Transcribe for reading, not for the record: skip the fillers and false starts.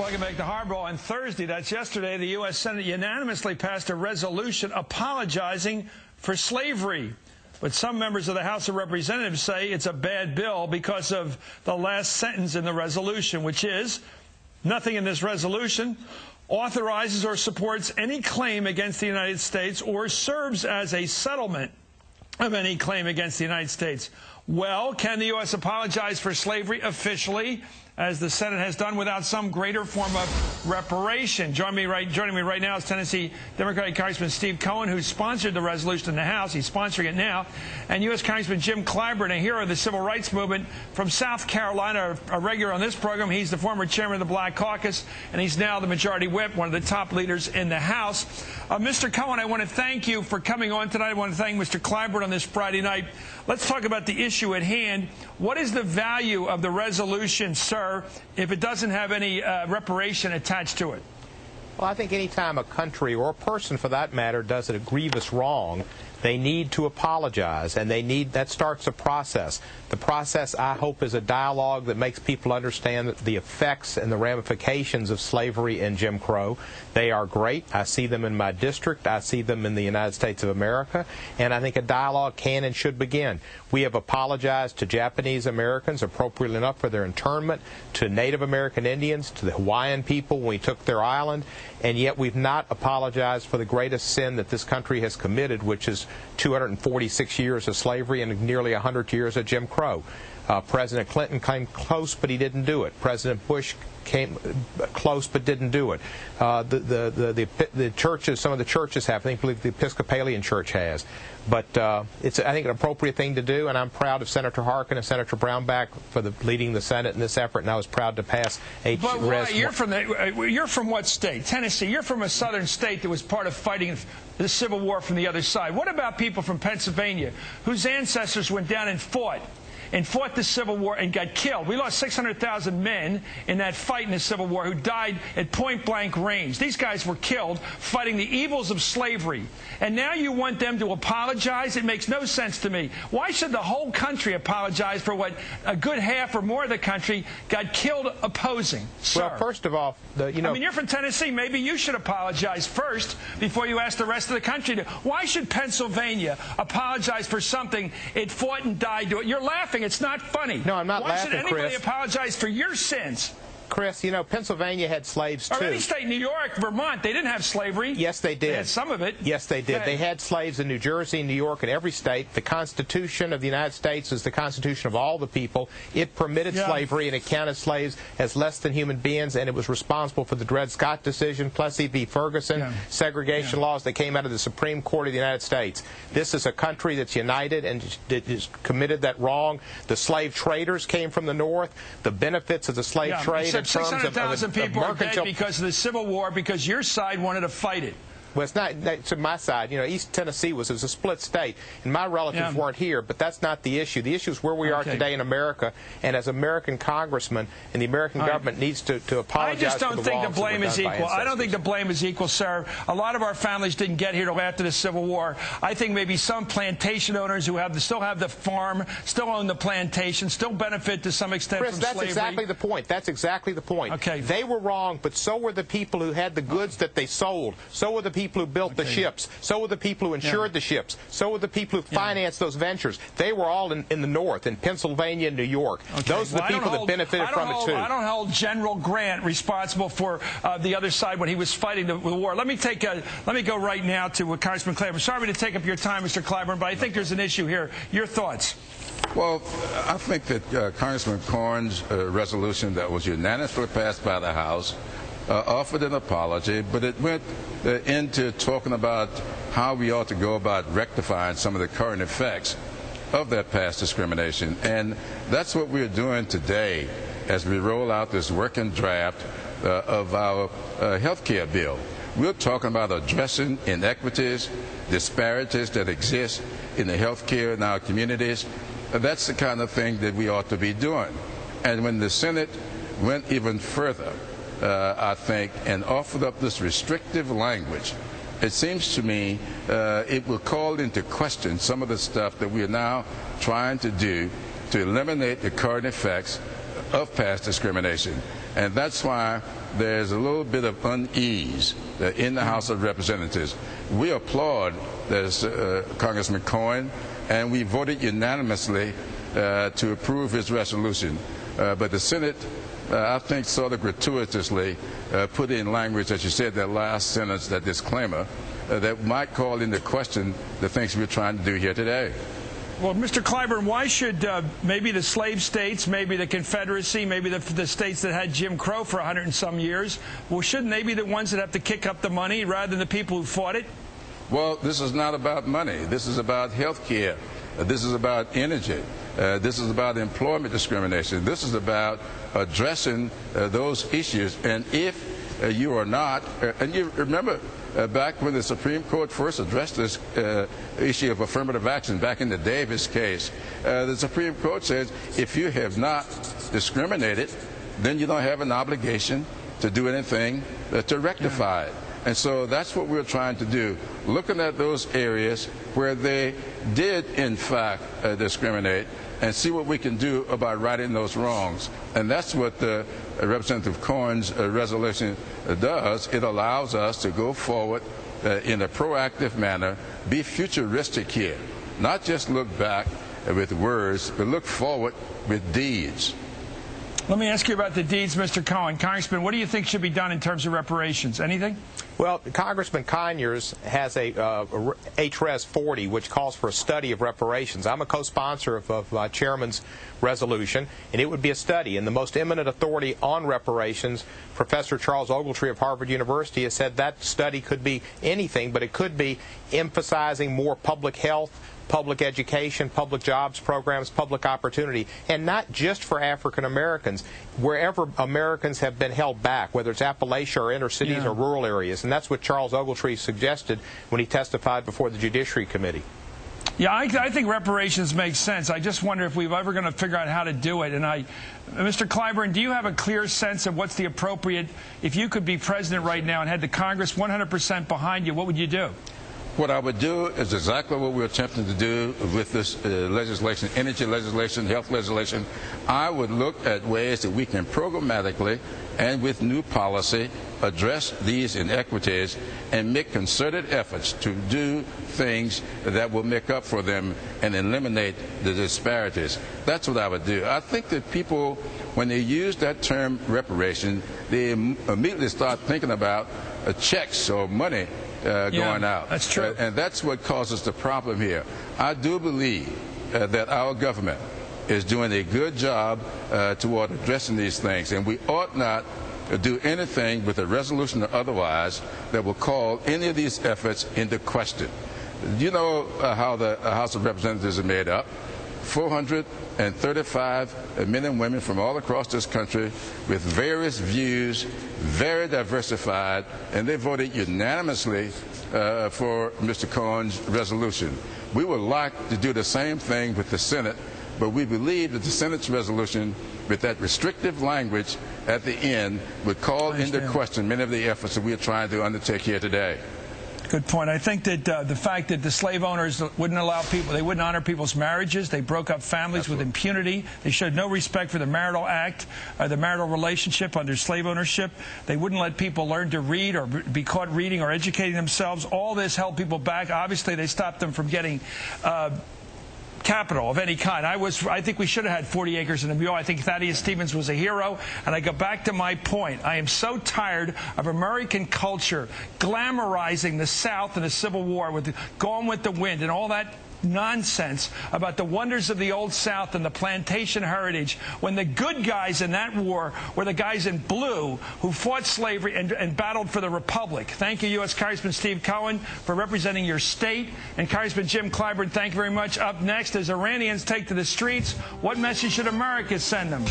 Welcome back to Hardball. On Thursday, that's yesterday, the U.S. Senate unanimously passed a resolution apologizing for slavery. But some members of the House of Representatives say it's a bad bill because of the last sentence in the resolution, which is, nothing in this resolution authorizes or supports any claim against the United States or serves as a settlement of any claim against the United States. Well, can the U.S. apologize for slavery officially, as the Senate has done, without some greater form of reparation? Joining me right now is Tennessee Democratic Congressman Steve Cohen, who sponsored the resolution in the House. He's sponsoring it now. And U.S. Congressman Jim Clyburn, a hero of the civil rights movement from South Carolina, a regular on this program. He's the former chairman of the Black Caucus, and he's now the majority whip, one of the top leaders in the House. Mr. Cohen, I want to thank you for coming on tonight. I want to thank Mr. Clyburn on this Friday night. Let's talk about the issue at hand. What is the value of the resolution, sir, if it doesn't have any reparation attached to it? Well, I think any time a country, or a person for that matter, does a grievous wrong, they need to apologize, and that starts a process. The process, I hope, is a dialogue that makes people understand the effects and the ramifications of slavery and Jim Crow. They are great. I see them in my district. I see them in the United States of America, and I think a dialogue can and should begin. We have apologized to Japanese Americans, appropriately enough, for their internment, to Native American Indians, to the Hawaiian people when we took their island, and yet we've not apologized for the greatest sin that this country has committed, which is 246 years of slavery and nearly 100 years of Jim Crow. President Clinton came close, but he didn't do it. President Bush came close, but didn't do it. The churches, some of the churches have. I believe the Episcopalian Church has. But it's, I think, an appropriate thing to do, and I'm proud of Senator Harkin and Senator Brownback for leading the Senate in this effort, and I was proud to pass But why? You're from what state? Tennessee. You're from a southern state that was part of fighting the Civil War from the other side. What about people from Pennsylvania whose ancestors went down and fought the Civil War and got killed? We lost 600,000 men in that fight in the Civil War who died at point-blank range. These guys were killed fighting the evils of slavery. And now you want them to apologize? It makes no sense to me. Why should the whole country apologize for what a good half or more of the country got killed opposing? Sir. Well, first of all, I mean, you're from Tennessee. Maybe you should apologize first before you ask the rest of the country to. Why should Pennsylvania apologize for something it fought and died to? You're laughing. It's not funny. No, I'm not laughing, Chris. Why should anybody Chris. apologize for your sins? Chris, you know, Pennsylvania had slaves, too. Or any state, New York, Vermont, they didn't have slavery. Yes, they did. They had some of it. Yes, they did. They had slaves in New Jersey, New York, and every state. The Constitution of the United States is the Constitution of all the people. It permitted slavery, and it counted slaves as less than human beings, and it was responsible for the Dred Scott decision, Plessy v. Ferguson, segregation laws that came out of the Supreme Court of the United States. This is a country that's united and committed that wrong. The slave traders came from the North. The benefits of the slave trade in terms of people are dead because of the Civil War, because your side wanted to fight it. Well, it's not to my side. You know, East Tennessee was a split state, and my relatives weren't here, but that's not the issue. The issue is where we are today in America, and as American congressmen, and the American government needs to apologize. I just don't think the blame is equal. I don't think the blame is equal, sir. A lot of our families didn't get here till after the Civil War. I think maybe some plantation owners who still have the farm, still own the plantation, still benefit to some extent from slavery. That's exactly the point. That's exactly the point. Okay. They were wrong, but so were the people who had the goods that they sold. So were the people who built the ships. So were the people who insured the ships. So were the people who financed those ventures. They were all in the North, in Pennsylvania and New York. Those are the people that benefited from it, too. I don't hold General Grant responsible for the other side when he was fighting the war. Let me go right now to Congressman Clyburn. Sorry to take up your time, Mr. Clyburn, but I think there's an issue here. Your thoughts? Well, I think that Congressman Cohen's resolution that was unanimously passed by the House offered an apology, but it went into talking about how we ought to go about rectifying some of the current effects of that past discrimination. And that's what we're doing today as we roll out this working draft of our health care bill. We're talking about addressing inequities, disparities that exist in the health care in our communities. That's the kind of thing that we ought to be doing. And when the Senate went even further, I think, and offered up this restrictive language, it seems to me it will call into question some of the stuff that we are now trying to do to eliminate the current effects of past discrimination. And that's why there's a little bit of unease in the House of Representatives. We applaud Congressman Cohen, and we voted unanimously to approve his resolution. But the Senate, I think, sort of gratuitously put in language, as you said, that last sentence, that disclaimer, that might call into question the things we're trying to do here today. Well, Mr. Clyburn, why should maybe the slave states, maybe the Confederacy, maybe the states that had Jim Crow for 100 and some years, well, shouldn't they be the ones that have to kick up the money rather than the people who fought it? Well, this is not about money. This is about health care. This is about energy. This is about employment discrimination. This is about addressing those issues. And if you are not, and you remember back when the Supreme Court first addressed this issue of affirmative action, back in the Davis case, the Supreme Court says if you have not discriminated, then you don't have an obligation to do anything to rectify it. And so that's what we're trying to do, looking at those areas where they did, in fact, discriminate, and see what we can do about righting those wrongs. And that's what Representative Cohen's resolution does. It allows us to go forward in a proactive manner, be futuristic here, not just look back with words, but look forward with deeds. Let me ask you about the deeds, Mr. Cohen. Congressman, what do you think should be done in terms of reparations? Anything? Well, Congressman Conyers has a HRES 40, which calls for a study of reparations. I'm a co-sponsor of Chairman's resolution, and it would be a study. And the most eminent authority on reparations, Professor Charles Ogletree of Harvard University, has said that study could be anything, but it could be emphasizing more public health, public education, public jobs programs, public opportunity, and not just for African Americans, wherever Americans have been held back, whether it's Appalachia or inner cities or rural areas. And that's what Charles Ogletree suggested when he testified before the Judiciary Committee. Yeah, I think reparations makes sense. I just wonder if we're ever going to figure out how to do it. And Mr. Clyburn, do you have a clear sense of what's the appropriate, if you could be president right now and had the Congress 100% behind you, what would you do? What I would do is exactly what we're attempting to do with this legislation, energy legislation, health legislation. I would look at ways that we can programmatically and with new policy address these inequities and make concerted efforts to do things that will make up for them and eliminate the disparities. That's what I would do. I think that people, when they use that term reparation, they immediately start thinking about checks or money going out. That's true. And that's what causes the problem here. I do believe that our government is doing a good job toward addressing these things, and we ought not do anything with a resolution or otherwise that will call any of these efforts into question. You know how the House of Representatives are made up. 435 men and women from all across this country with various views, very diversified, and they voted unanimously for Mr. Cohen's resolution. We would like to do the same thing with the Senate, but we believe that the Senate's resolution, with that restrictive language at the end, would call into question many of the efforts that we are trying to undertake here today. Good point. I think that the fact that the slave owners wouldn't allow people, they wouldn't honor people's marriages, they broke up families with impunity, they showed no respect for the marital act, the marital relationship under slave ownership, they wouldn't let people learn to read or be caught reading or educating themselves. All this held people back. Obviously, they stopped them from getting capital of any kind. I think we should have had 40 acres in the mule. I think Thaddeus Stevens was a hero. And I go back to my point. I am so tired of American culture glamorizing the South and the Civil War with Gone with the Wind and all that nonsense about the wonders of the Old South and the plantation heritage, when the good guys in that war were the guys in blue who fought slavery and battled for the Republic. Thank you, U.S. Congressman Steve Cohen, for representing your state. And Congressman Jim Clyburn, thank you very much. Up next, as Iranians take to the streets, what message should America send them?